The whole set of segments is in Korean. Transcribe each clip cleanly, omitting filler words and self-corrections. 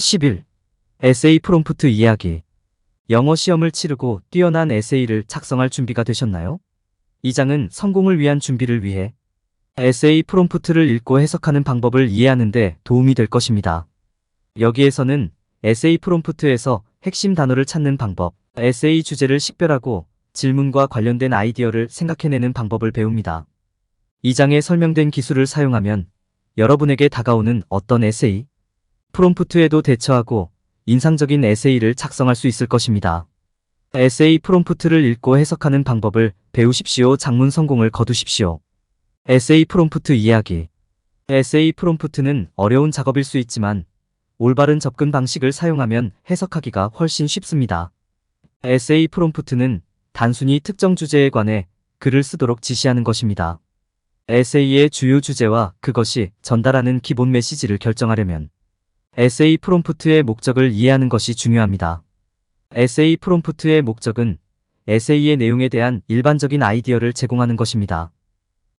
10일 에세이 프롬프트 이야기. 영어 시험을 치르고 뛰어난 에세이를 작성할 준비가 되셨나요? 이 장은 성공을 위한 준비를 위해 에세이 프롬프트를 읽고 해석하는 방법을 이해하는 데 도움이 될 것입니다. 여기에서는 에세이 프롬프트에서 핵심 단어를 찾는 방법, 에세이 주제를 식별하고 질문과 관련된 아이디어를 생각해내는 방법을 배웁니다. 이 장에 설명된 기술을 사용하면 여러분에게 다가오는 어떤 에세이, 프롬프트에도 대처하고 인상적인 에세이를 작성할 수 있을 것입니다. 에세이 프롬프트를 읽고 해석하는 방법을 배우십시오. 장문 성공을 거두십시오. 에세이 프롬프트 이야기. 에세이 프롬프트는 어려운 작업일 수 있지만 올바른 접근 방식을 사용하면 해석하기가 훨씬 쉽습니다. 에세이 프롬프트는 단순히 특정 주제에 관해 글을 쓰도록 지시하는 것입니다. 에세이의 주요 주제와 그것이 전달하는 기본 메시지를 결정하려면 에세이 프롬프트의 목적을 이해하는 것이 중요합니다. 에세이 프롬프트의 목적은 에세이의 내용에 대한 일반적인 아이디어를 제공하는 것입니다.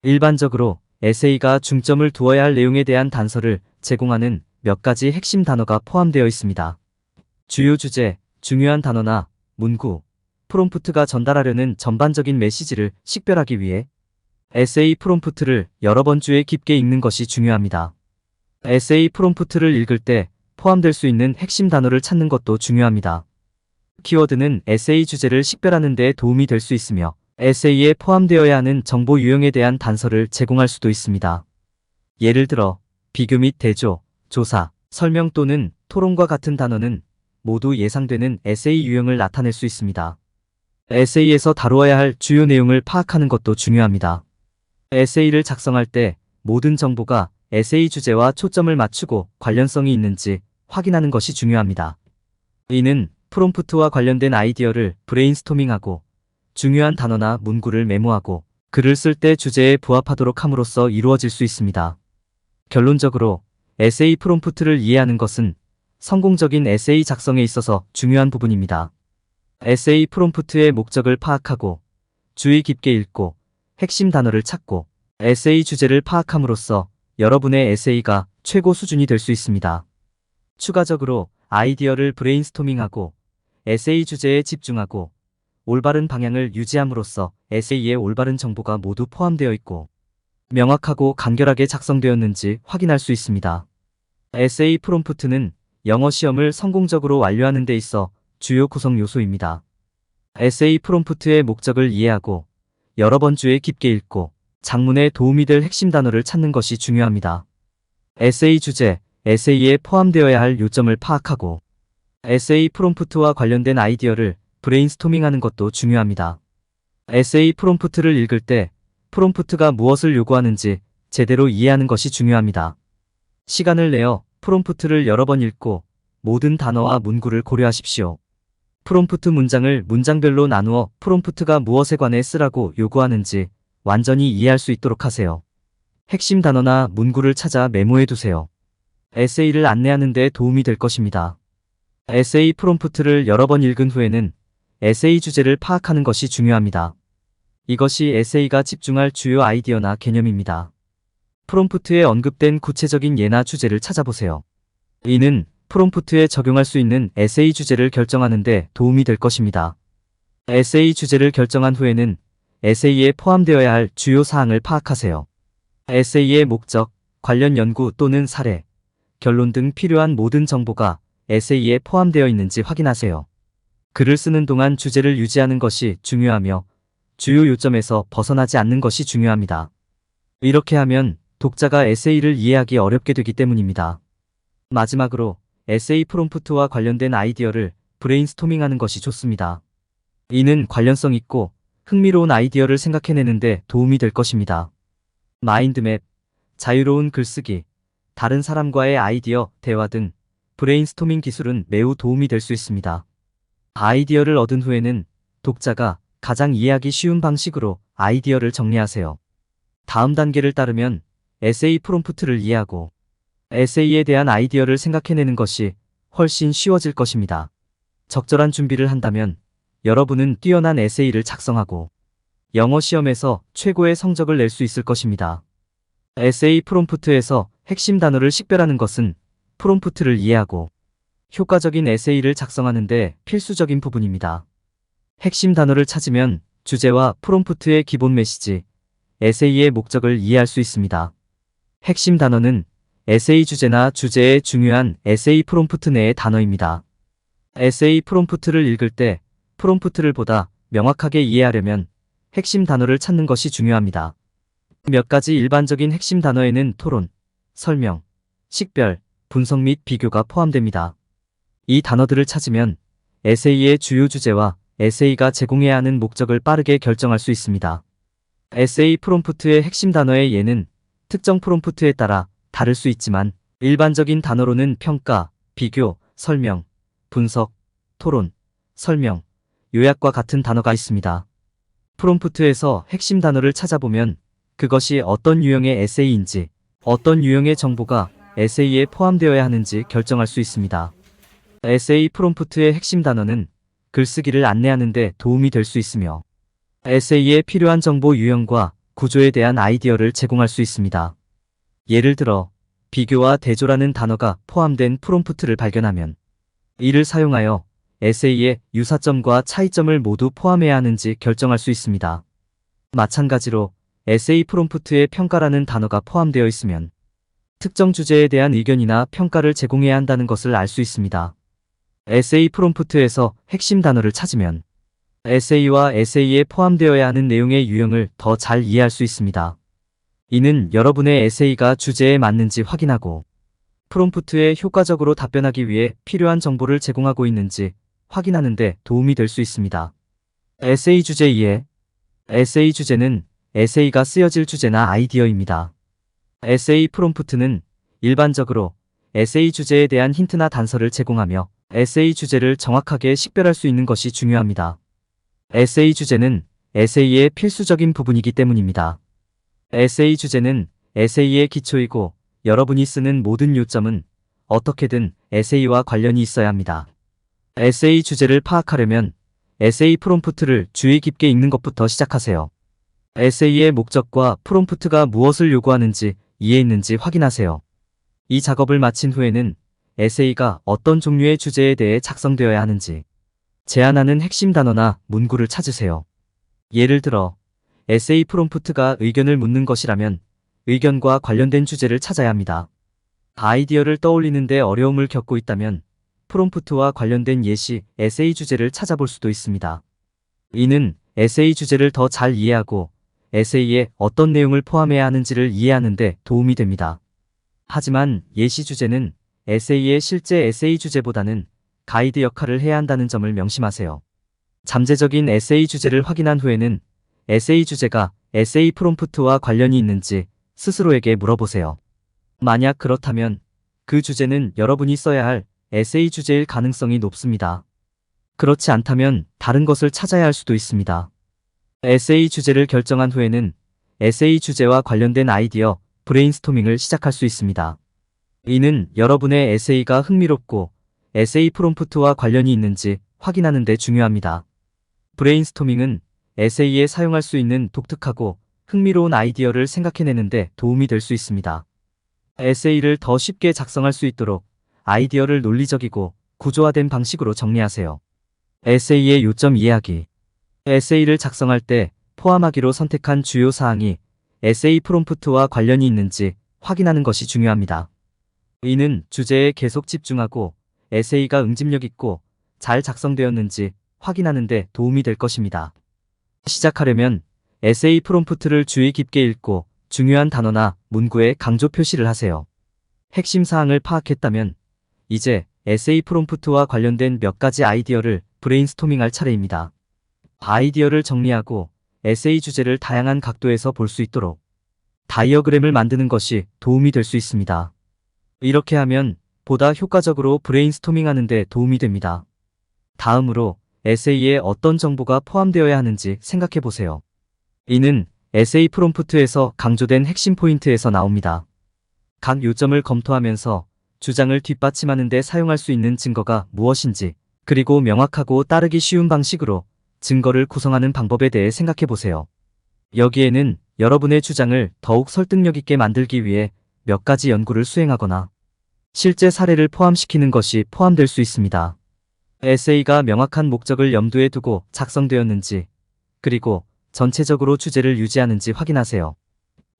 일반적으로 에세이가 중점을 두어야 할 내용에 대한 단서를 제공하는 몇 가지 핵심 단어가 포함되어 있습니다. 주요 주제, 중요한 단어나 문구, 프롬프트가 전달하려는 전반적인 메시지를 식별하기 위해 에세이 프롬프트를 여러 번 주에 깊게 읽는 것이 중요합니다. 에세이 프롬프트를 읽을 때 포함될 수 있는 핵심 단어를 찾는 것도 중요합니다. 키워드는 에세이 주제를 식별하는 데 도움이 될 수 있으며 에세이에 포함되어야 하는 정보 유형에 대한 단서를 제공할 수도 있습니다. 예를 들어 비교 및 대조, 조사, 설명 또는 토론과 같은 단어는 모두 예상되는 에세이 유형을 나타낼 수 있습니다. 에세이에서 다루어야 할 주요 내용을 파악하는 것도 중요합니다. 에세이를 작성할 때 모든 정보가 에세이 주제와 초점을 맞추고 관련성이 있는지 확인하는 것이 중요합니다. 이는 프롬프트와 관련된 아이디어를 브레인스토밍하고 중요한 단어나 문구를 메모하고 글을 쓸 때 주제에 부합하도록 함으로써 이루어질 수 있습니다. 결론적으로 에세이 프롬프트를 이해하는 것은 성공적인 에세이 작성에 있어서 중요한 부분입니다. 에세이 프롬프트의 목적을 파악하고 주의 깊게 읽고 핵심 단어를 찾고 에세이 주제를 파악함으로써 여러분의 에세이가 최고 수준이 될 수 있습니다. 추가적으로 아이디어를 브레인스토밍하고 에세이 주제에 집중하고 올바른 방향을 유지함으로써 에세이의 올바른 정보가 모두 포함되어 있고 명확하고 간결하게 작성되었는지 확인할 수 있습니다. 에세이 프롬프트는 영어 시험을 성공적으로 완료하는 데 있어 주요 구성 요소입니다. 에세이 프롬프트의 목적을 이해하고 여러 번 주에 깊게 읽고 작문에 도움이 될 핵심 단어를 찾는 것이 중요합니다. 에세이 주제, 에세이에 포함되어야 할 요점을 파악하고 에세이 프롬프트와 관련된 아이디어를 브레인스토밍하는 것도 중요합니다. 에세이 프롬프트를 읽을 때 프롬프트가 무엇을 요구하는지 제대로 이해하는 것이 중요합니다. 시간을 내어 프롬프트를 여러 번 읽고 모든 단어와 문구를 고려하십시오. 프롬프트 문장을 문장별로 나누어 프롬프트가 무엇에 관해 쓰라고 요구하는지 완전히 이해할 수 있도록 하세요. 핵심 단어나 문구를 찾아 메모해두세요. 에세이를 안내하는 데 도움이 될 것입니다. 에세이 프롬프트를 여러 번 읽은 후에는 에세이 주제를 파악하는 것이 중요합니다. 이것이 에세이가 집중할 주요 아이디어나 개념입니다. 프롬프트에 언급된 구체적인 예나 주제를 찾아보세요. 이는 프롬프트에 적용할 수 있는 에세이 주제를 결정하는 데 도움이 될 것입니다. 에세이 주제를 결정한 후에는 에세이에 포함되어야 할 주요 사항을 파악하세요. 에세이의 목적, 관련 연구 또는 사례, 결론 등 필요한 모든 정보가 에세이에 포함되어 있는지 확인하세요. 글을 쓰는 동안 주제를 유지하는 것이 중요하며 주요 요점에서 벗어나지 않는 것이 중요합니다. 이렇게 하면 독자가 에세이를 이해하기 어렵게 되기 때문입니다. 마지막으로 에세이 프롬프트와 관련된 아이디어를 브레인스토밍하는 것이 좋습니다. 이는 관련성 있고 흥미로운 아이디어를 생각해내는데 도움이 될 것입니다. 마인드맵, 자유로운 글쓰기, 다른 사람과의 아이디어, 대화 등 브레인스토밍 기술은 매우 도움이 될 수 있습니다. 아이디어를 얻은 후에는 독자가 가장 이해하기 쉬운 방식으로 아이디어를 정리하세요. 다음 단계를 따르면 에세이 프롬프트를 이해하고 에세이에 대한 아이디어를 생각해내는 것이 훨씬 쉬워질 것입니다. 적절한 준비를 한다면 여러분은 뛰어난 에세이를 작성하고 영어 시험에서 최고의 성적을 낼 수 있을 것입니다. 에세이 프롬프트에서 핵심 단어를 식별하는 것은 프롬프트를 이해하고 효과적인 에세이를 작성하는데 필수적인 부분입니다. 핵심 단어를 찾으면 주제와 프롬프트의 기본 메시지, 에세이의 목적을 이해할 수 있습니다. 핵심 단어는 에세이 주제나 주제의 중요한 에세이 프롬프트 내의 단어입니다. 에세이 프롬프트를 읽을 때 프롬프트를 보다 명확하게 이해하려면 핵심 단어를 찾는 것이 중요합니다. 몇 가지 일반적인 핵심 단어에는 토론, 설명, 식별, 분석 및 비교가 포함됩니다. 이 단어들을 찾으면 에세이의 주요 주제와 에세이가 제공해야 하는 목적을 빠르게 결정할 수 있습니다. 에세이 프롬프트의 핵심 단어의 예는 특정 프롬프트에 따라 다를 수 있지만 일반적인 단어로는 평가, 비교, 설명, 분석, 토론, 설명, 요약과 같은 단어가 있습니다. 프롬프트에서 핵심 단어를 찾아보면 그것이 어떤 유형의 에세이인지, 어떤 유형의 정보가 에세이에 포함되어야 하는지 결정할 수 있습니다. 에세이 프롬프트의 핵심 단어는 글쓰기를 안내하는 데 도움이 될 수 있으며 에세이에 필요한 정보 유형과 구조에 대한 아이디어를 제공할 수 있습니다. 예를 들어 비교와 대조라는 단어가 포함된 프롬프트를 발견하면 이를 사용하여 에세이의 유사점과 차이점을 모두 포함해야 하는지 결정할 수 있습니다. 마찬가지로 에세이 프롬프트에 평가라는 단어가 포함되어 있으면 특정 주제에 대한 의견이나 평가를 제공해야 한다는 것을 알 수 있습니다. 에세이 프롬프트에서 핵심 단어를 찾으면 에세이와 에세이에 포함되어야 하는 내용의 유형을 더 잘 이해할 수 있습니다. 이는 여러분의 에세이가 주제에 맞는지 확인하고 프롬프트에 효과적으로 답변하기 위해 필요한 정보를 제공하고 있는지 확인하는 데 도움이 될 수 있습니다. 에세이 주제 이해. 에세이 주제는 에세이가 쓰여질 주제나 아이디어입니다. 에세이 프롬프트는 일반적으로 에세이 주제에 대한 힌트나 단서를 제공하며 에세이 주제를 정확하게 식별할 수 있는 것이 중요합니다. 에세이 주제는 에세이의 필수적인 부분이기 때문입니다. 에세이 주제는 에세이의 기초이고 여러분이 쓰는 모든 요점은 어떻게든 에세이와 관련이 있어야 합니다. 에세이 주제를 파악하려면 에세이 프롬프트를 주의 깊게 읽는 것부터 시작하세요. 에세이의 목적과 프롬프트가 무엇을 요구하는지 이해했는지 확인하세요. 이 작업을 마친 후에는 에세이가 어떤 종류의 주제에 대해 작성되어야 하는지 제안하는 핵심 단어나 문구를 찾으세요. 예를 들어 에세이 프롬프트가 의견을 묻는 것이라면 의견과 관련된 주제를 찾아야 합니다. 아이디어를 떠올리는데 어려움을 겪고 있다면 프롬프트와 관련된 예시, 에세이 주제를 찾아볼 수도 있습니다. 이는 에세이 주제를 더 잘 이해하고 에세이에 어떤 내용을 포함해야 하는지를 이해하는 데 도움이 됩니다. 하지만 예시 주제는 에세이의 실제 에세이 주제보다는 가이드 역할을 해야 한다는 점을 명심하세요. 잠재적인 에세이 주제를 확인한 후에는 에세이 주제가 에세이 프롬프트와 관련이 있는지 스스로에게 물어보세요. 만약 그렇다면 그 주제는 여러분이 써야 할 에세이 주제일 가능성이 높습니다. 그렇지 않다면 다른 것을 찾아야 할 수도 있습니다. 에세이 주제를 결정한 후에는 에세이 주제와 관련된 아이디어, 브레인스토밍을 시작할 수 있습니다. 이는 여러분의 에세이가 흥미롭고 에세이 프롬프트와 관련이 있는지 확인하는 데 중요합니다. 브레인스토밍은 에세이에 사용할 수 있는 독특하고 흥미로운 아이디어를 생각해내는 데 도움이 될 수 있습니다. 에세이를 더 쉽게 작성할 수 있도록 아이디어를 논리적이고 구조화된 방식으로 정리하세요. 에세이의 요점 이해하기. 에세이를 작성할 때 포함하기로 선택한 주요 사항이 에세이 프롬프트와 관련이 있는지 확인하는 것이 중요합니다. 이는 주제에 계속 집중하고 에세이가 응집력 있고 잘 작성되었는지 확인하는 데 도움이 될 것입니다. 시작하려면 에세이 프롬프트를 주의 깊게 읽고 중요한 단어나 문구에 강조 표시를 하세요. 핵심 사항을 파악했다면 이제 에세이 프롬프트와 관련된 몇 가지 아이디어를 브레인스토밍할 차례입니다. 아이디어를 정리하고 에세이 주제를 다양한 각도에서 볼 수 있도록 다이어그램을 만드는 것이 도움이 될 수 있습니다. 이렇게 하면 보다 효과적으로 브레인스토밍하는 데 도움이 됩니다. 다음으로 에세이에 어떤 정보가 포함되어야 하는지 생각해 보세요. 이는 에세이 프롬프트에서 강조된 핵심 포인트에서 나옵니다. 각 요점을 검토하면서 주장을 뒷받침하는 데 사용할 수 있는 증거가 무엇인지, 그리고 명확하고 따르기 쉬운 방식으로 증거를 구성하는 방법에 대해 생각해 보세요. 여기에는 여러분의 주장을 더욱 설득력 있게 만들기 위해 몇 가지 연구를 수행하거나 실제 사례를 포함시키는 것이 포함될 수 있습니다. 에세이가 명확한 목적을 염두에 두고 작성되었는지, 그리고 전체적으로 주제를 유지하는지 확인하세요.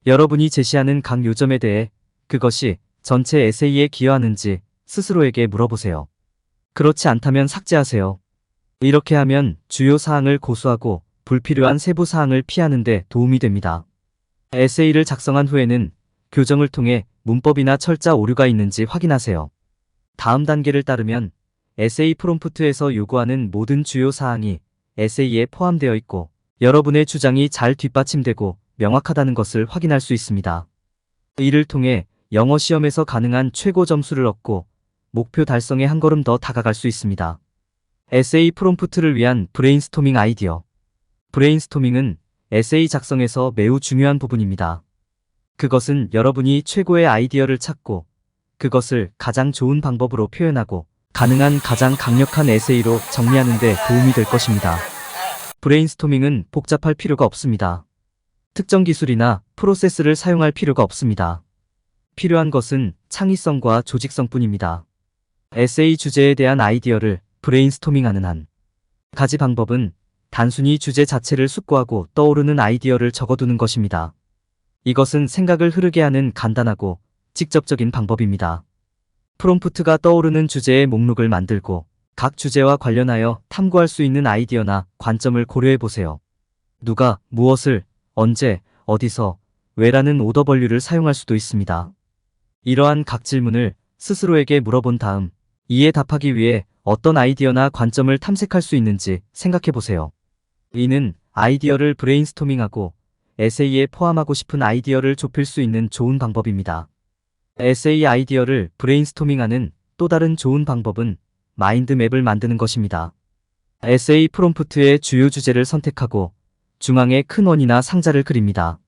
여러분이 제시하는 각 요점에 대해 그것이 전체 에세이에 기여하는지 스스로에게 물어보세요. 그렇지 않다면 삭제하세요. 이렇게 하면 주요 사항을 고수하고 불필요한 세부 사항을 피하는 데 도움이 됩니다. 에세이를 작성한 후에는 교정을 통해 문법이나 철자 오류가 있는지 확인하세요. 다음 단계를 따르면 에세이 프롬프트에서 요구하는 모든 주요 사항이 에세이에 포함되어 있고 여러분의 주장이 잘 뒷받침되고 명확하다는 것을 확인할 수 있습니다. 이를 통해 영어 시험에서 가능한 최고 점수를 얻고 목표 달성에 한 걸음 더 다가갈 수 있습니다. 에세이 프롬프트를 위한 브레인스토밍 아이디어. 브레인스토밍은 에세이 작성에서 매우 중요한 부분입니다. 그것은 여러분이 최고의 아이디어를 찾고 그것을 가장 좋은 방법으로 표현하고 가능한 가장 강력한 에세이로 정리하는 데 도움이 될 것입니다. 브레인스토밍은 복잡할 필요가 없습니다. 특정 기술이나 프로세스를 사용할 필요가 없습니다. 필요한 것은 창의성과 조직성뿐입니다. 에세이 주제에 대한 아이디어를 브레인스토밍하는 한 가지 방법은 단순히 주제 자체를 숙고하고 떠오르는 아이디어를 적어두는 것입니다. 이것은 생각을 흐르게 하는 간단하고 직접적인 방법입니다. 프롬프트가 떠오르는 주제의 목록을 만들고 각 주제와 관련하여 탐구할 수 있는 아이디어나 관점을 고려해 보세요. 누가, 무엇을, 언제, 어디서, 왜라는 오더벌류를 사용할 수도 있습니다. 이러한 각 질문을 스스로에게 물어본 다음 이에 답하기 위해 어떤 아이디어나 관점을 탐색할 수 있는지 생각해 보세요. 이는 아이디어를 브레인스토밍하고 에세이에 포함하고 싶은 아이디어를 좁힐 수 있는 좋은 방법입니다. 에세이 아이디어를 브레인스토밍하는 또 다른 좋은 방법은 마인드맵을 만드는 것입니다. 에세이 프롬프트의 주요 주제를 선택하고 중앙에 큰 원이나 상자를 그립니다.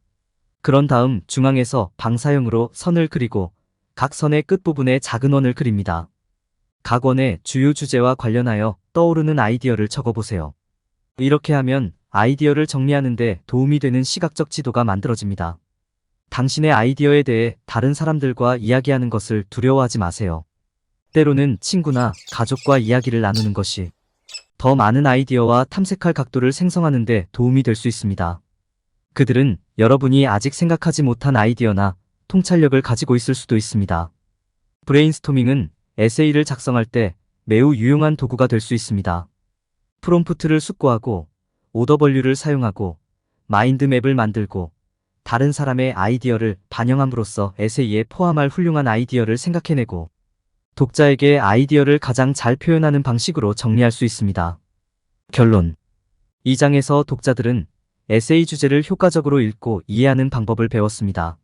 그런 다음 중앙에서 방사형으로 선을 그리고 각 선의 끝부분에 작은 원을 그립니다. 각 원의 주요 주제와 관련하여 떠오르는 아이디어를 적어보세요. 이렇게 하면 아이디어를 정리하는 데 도움이 되는 시각적 지도가 만들어집니다. 당신의 아이디어에 대해 다른 사람들과 이야기하는 것을 두려워하지 마세요. 때로는 친구나 가족과 이야기를 나누는 것이 더 많은 아이디어와 탐색할 각도를 생성하는 데 도움이 될 수 있습니다. 그들은 여러분이 아직 생각하지 못한 아이디어나 통찰력을 가지고 있을 수도 있습니다. 브레인스토밍은 에세이를 작성할 때 매우 유용한 도구가 될 수 있습니다. 프롬프트를 숙고하고 오더벌류를 사용하고 마인드맵을 만들고 다른 사람의 아이디어를 반영함으로써 에세이에 포함할 훌륭한 아이디어를 생각해내고 독자에게 아이디어를 가장 잘 표현하는 방식으로 정리할 수 있습니다. 결론. 이 장에서 독자들은 에세이 주제를 효과적으로 읽고 이해하는 방법을 배웠습니다.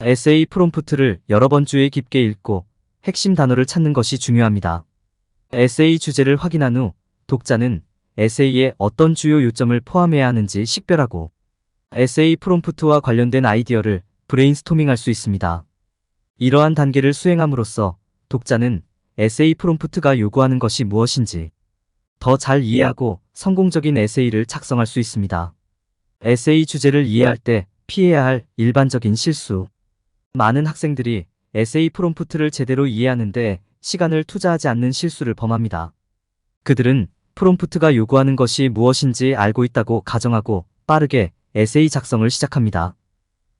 에세이 프롬프트를 여러 번 주의 깊게 읽고 핵심 단어를 찾는 것이 중요합니다. 에세이 주제를 확인한 후 독자는 에세이에 어떤 주요 요점을 포함해야 하는지 식별하고 에세이 프롬프트와 관련된 아이디어를 브레인스토밍할 수 있습니다. 이러한 단계를 수행함으로써 독자는 에세이 프롬프트가 요구하는 것이 무엇인지 더 잘 이해하고 성공적인 에세이를 작성할 수 있습니다. 에세이 주제를 이해할 때 피해야 할 일반적인 실수. 많은 학생들이 에세이 프롬프트를 제대로 이해하는데 시간을 투자하지 않는 실수를 범합니다. 그들은 프롬프트가 요구하는 것이 무엇인지 알고 있다고 가정하고 빠르게 에세이 작성을 시작합니다.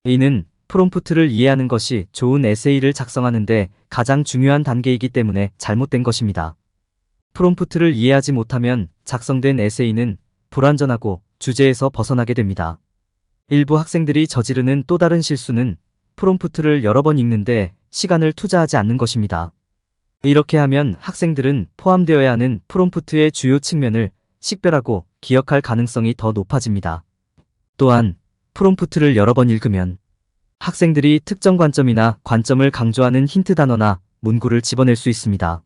이는 프롬프트를 이해하는 것이 좋은 에세이를 작성하는데 가장 중요한 단계이기 때문에 잘못된 것입니다. 프롬프트를 이해하지 못하면 작성된 에세이는 불완전하고 주제에서 벗어나게 됩니다. 일부 학생들이 저지르는 또 다른 실수는 프롬프트를 여러 번 읽는데 시간을 투자하지 않는 것입니다. 이렇게 하면 학생들은 포함되어야 하는 프롬프트의 주요 측면을 식별하고 기억할 가능성이 더 높아집니다. 또한 프롬프트를 여러 번 읽으면 학생들이 특정 관점이나 관점을 강조하는 힌트 단어나 문구를 집어낼 수 있습니다.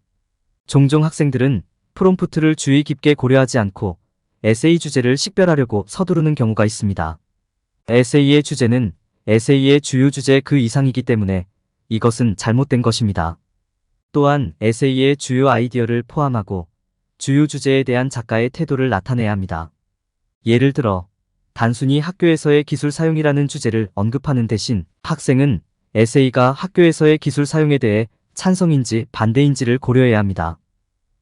종종 학생들은 프롬프트를 주의 깊게 고려하지 않고 에세이 주제를 식별하려고 서두르는 경우가 있습니다. 에세이의 주제는 에세이의 주요 주제 그 이상이기 때문에 이것은 잘못된 것입니다. 또한 에세이의 주요 아이디어를 포함하고 주요 주제에 대한 작가의 태도를 나타내야 합니다. 예를 들어 단순히 학교에서의 기술 사용이라는 주제를 언급하는 대신 학생은 에세이가 학교에서의 기술 사용에 대해 찬성인지 반대인지를 고려해야 합니다.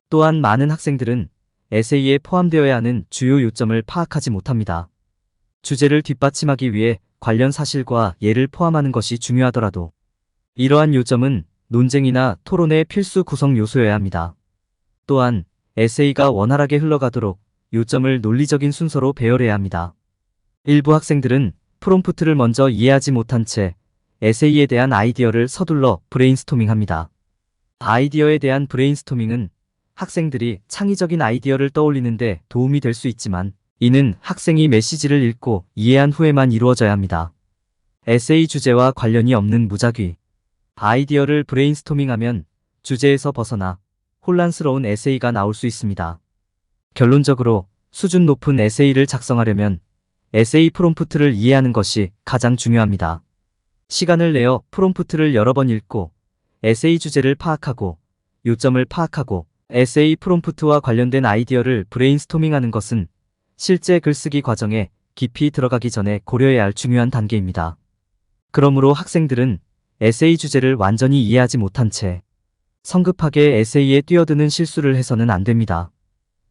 또한 많은 학생들은 에세이에 포함되어야 하는 주요 요점을 파악하지 못합니다. 주제를 뒷받침하기 위해 관련 사실과 예를 포함하는 것이 중요하더라도 이러한 요점은 논쟁이나 토론의 필수 구성 요소여야 합니다. 또한 에세이가 원활하게 흘러가도록 요점을 논리적인 순서로 배열해야 합니다. 일부 학생들은 프롬프트를 먼저 이해하지 못한 채 에세이에 대한 아이디어를 서둘러 브레인스토밍합니다. 아이디어에 대한 브레인스토밍은 학생들이 창의적인 아이디어를 떠올리는데 도움이 될 수 있지만 이는 학생이 메시지를 읽고 이해한 후에만 이루어져야 합니다. 에세이 주제와 관련이 없는 무작위 아이디어를 브레인스토밍하면 주제에서 벗어나 혼란스러운 에세이가 나올 수 있습니다. 결론적으로 수준 높은 에세이를 작성하려면 에세이 프롬프트를 이해하는 것이 가장 중요합니다. 시간을 내어 프롬프트를 여러 번 읽고 에세이 주제를 파악하고 요점을 파악하고 에세이 프롬프트와 관련된 아이디어를 브레인스토밍하는 것은 실제 글쓰기 과정에 깊이 들어가기 전에 고려해야 할 중요한 단계입니다. 그러므로 학생들은 에세이 주제를 완전히 이해하지 못한 채 성급하게 에세이에 뛰어드는 실수를 해서는 안 됩니다.